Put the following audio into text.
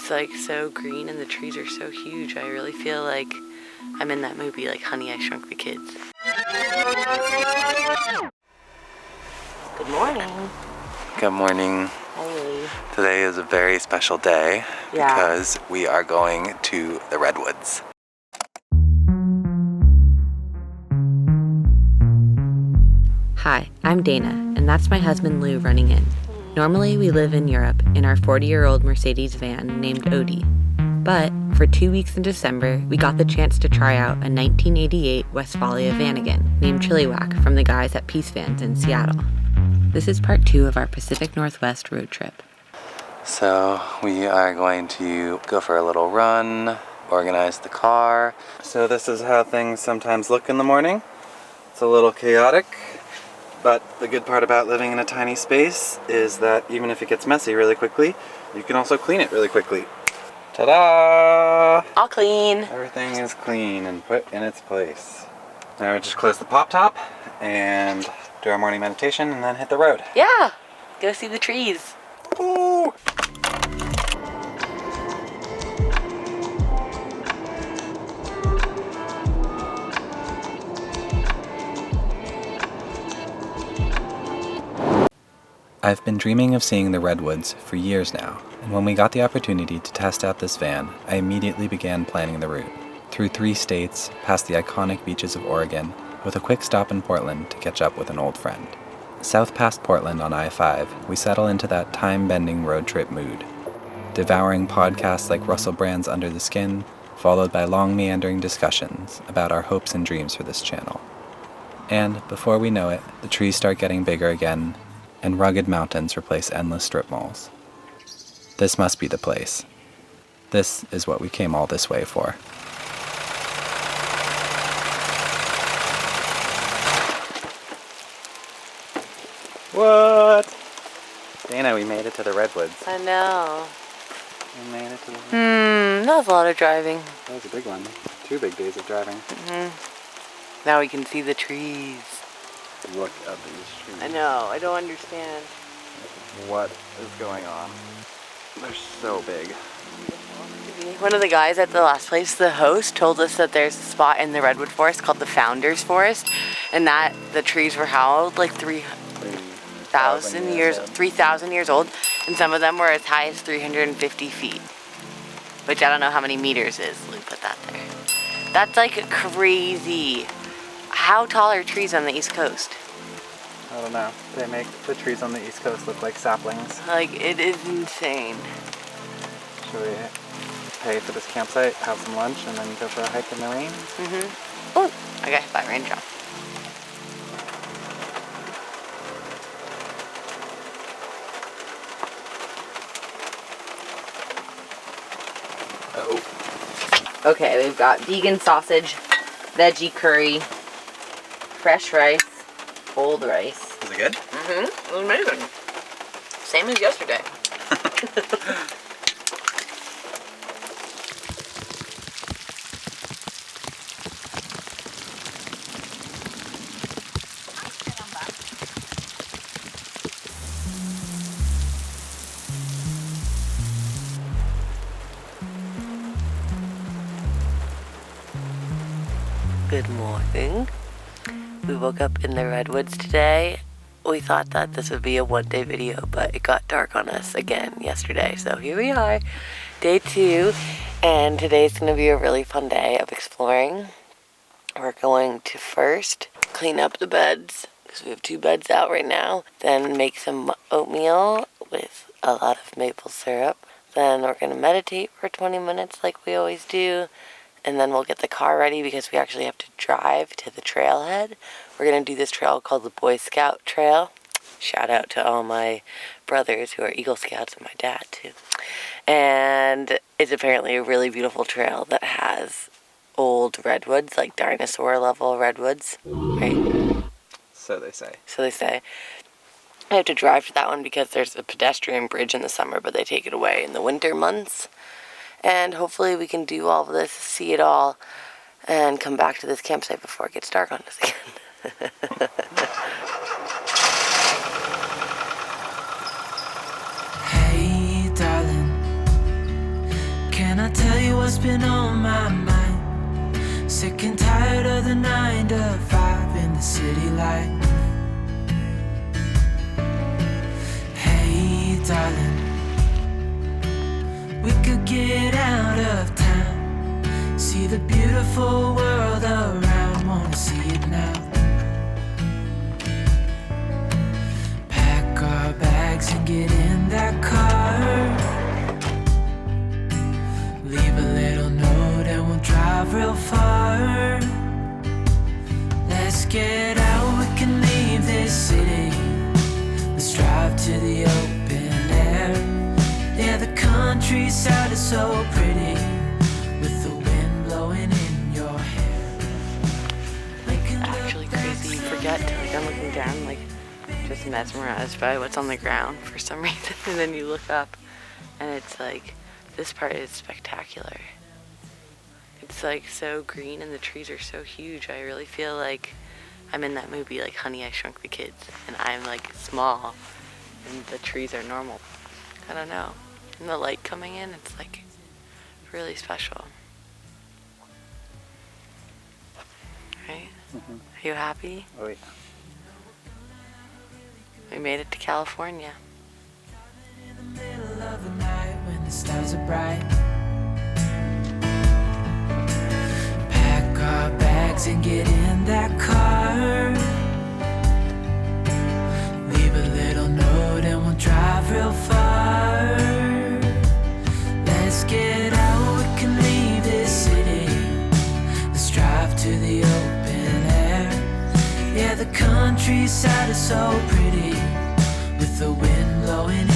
is like so green and the trees are so huge. I really feel like I'm in that movie, like Honey, I Shrunk the Kids. Good morning. Good morning. Hey. Today is a very special day because we are going to the Redwoods. Hi, I'm Dana, and that's my husband Lou running in. Normally we live in Europe in our 40-year-old Mercedes van named Odie. But for 2 weeks in December, we got the chance to try out a 1988 Westfalia Vanagon named Chilliwack from the guys at Peace Vans in Seattle. This is part 2 of our Pacific Northwest road trip. So we are going to go for a little run, organize the car. So this is how things sometimes look in the morning. It's a little chaotic, but the good part about living in a tiny space is that even if it gets messy really quickly, you can also clean it really quickly. Ta-da! All clean. Everything is clean and put in its place. Now we just close the pop top and do our morning meditation and then hit the road. Yeah, go see the trees. Ooh. I've been dreaming of seeing the Redwoods for years now, and when we got the opportunity to test out this van, I immediately began planning the route. Through 3 states, past the iconic beaches of Oregon, with a quick stop in Portland to catch up with an old friend. South past Portland on I-5, we settle into that time-bending road trip mood, devouring podcasts like Russell Brand's Under the Skin, followed by long meandering discussions about our hopes and dreams for this channel. And before we know it, the trees start getting bigger again, and rugged mountains replace endless strip malls. This must be the place. This is what we came all this way for. What? Dana, we made it to the Redwoods. I know. We made it to the Redwoods. That was a lot of driving. That was a big one. 2 big days of driving. Now we can see the trees. Look at these trees. I know, I don't understand. What is going on? They're so big. One of the guys at the last place, the host, told us that there's a spot in the Redwood Forest called the Founders Forest, and that the trees were how old? Like 3,000 years old, and some of them were as high as 350 feet. Which I don't know how many meters is. Let me put that there. That's like crazy. How tall are trees on the East Coast? I don't know. They make the trees on the East Coast look like saplings. Like, it is insane. Should we pay for this campsite, have some lunch, and then go for a hike in the rain? Oh, I got hit by a raindrop. Oh. Okay, we've got vegan sausage, veggie curry, fresh rice, old rice. Is it good? It was amazing. Same as yesterday. Good morning. We woke up in the Redwoods today. We thought that this would be a one-day video, but it got dark on us again yesterday. So here we are, day 2, and today's going to be a really fun day of exploring. We're going to first clean up the beds, because we have 2 beds out right now. Then make some oatmeal with a lot of maple syrup. Then we're going to meditate for 20 minutes like we always do. And then we'll get the car ready because we actually have to drive to the trailhead. We're going to do this trail called the Boy Scout Trail. Shout out to all my brothers who are Eagle Scouts and my dad too. And it's apparently a really beautiful trail that has old redwoods, like dinosaur level redwoods, right? So they say. So they say. I have to drive to that one because there's a pedestrian bridge in the summer, but they take it away in the winter months. And hopefully we can do all of this, see it all, and come back to this campsite before it gets dark on us again. Hey darling, Can I tell you what's been on my mind? Sick and tired of the 9 to 5 in the city light. Hey darling, we could get out of town, see the beautiful world around, wanna see it now. Pack our bags and get in that car, leave a little note and we'll drive real far. Let's get out, we can leave this city, let's drive to the open air. Yeah, the countryside is so pretty, with the wind blowing in your hair. Actually crazy, you forget to, like, I'm looking down, like, just mesmerized by what's on the ground for some reason, and then you look up and it's like, this part is spectacular. It's like so green and the trees are so huge. I really feel like I'm in that movie, like Honey, I Shrunk the Kids, and I'm like small and the trees are normal. I don't know. And the light coming in, it's like really special. Right? Mm-hmm. Are you happy? Oh yeah. We made it to California. In the middle of the night when the stars are bright, pack our bags and get in that car, leave a little note and we'll drive real far. Let's get out, we can leave this city, let's drive to the open air. Yeah, the countryside is so pretty, with the wind blowing